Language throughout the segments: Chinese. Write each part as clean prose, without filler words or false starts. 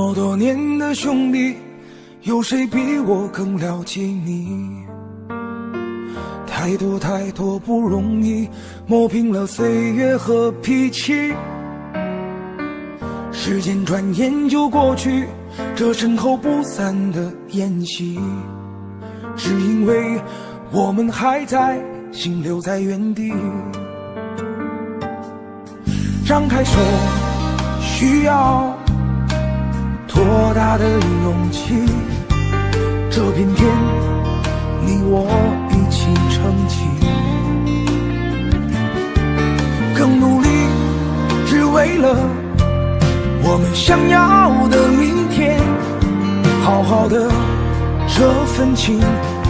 么多年的兄弟，有谁比我更了解你？太多太多不容易，磨平了岁月和脾气。时间转眼就过去，这身后不散的宴席，只因为我们还在，心留在原地。张开手，需要多大的勇气？这片天，你我一起撑起，更努力，只为了我们想要的明天。好好的这份情，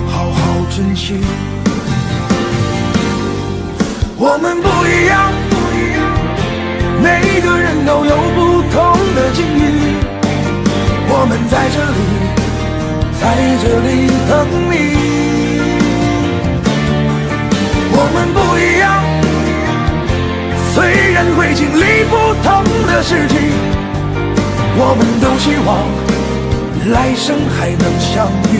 好好珍惜。我们不一样，每个人都有不同的境遇。我们在这里等你。我们不一样，虽然会经历不同的事情，我们都希望来生还能相遇。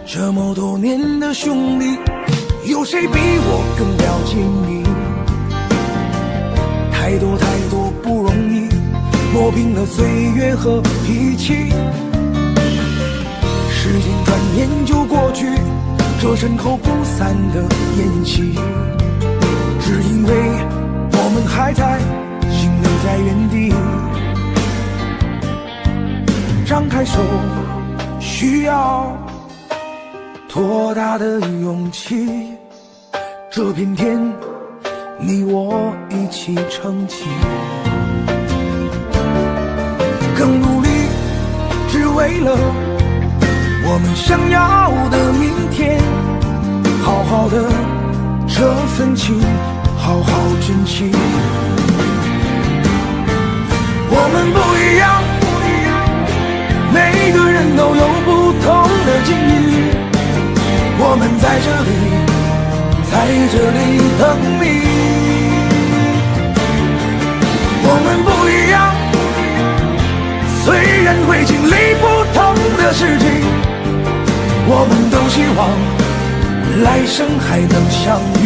这么多年的兄弟，有谁比我更了解你？太多太多不容易，磨平了岁月和脾气。时间转眼就过去，这身后不散的宴席，只因为我们还在，心留在原地。张开手，需要多大的勇气？这片天，你我一起撑起，更努力，只为了我们想要的明天。好好的这份情，好好珍惜。我们不一样，每个人都有不同的境遇。我们在这里等你。我们不一样，虽然会经历不同的事情，我们都希望来生还能相遇。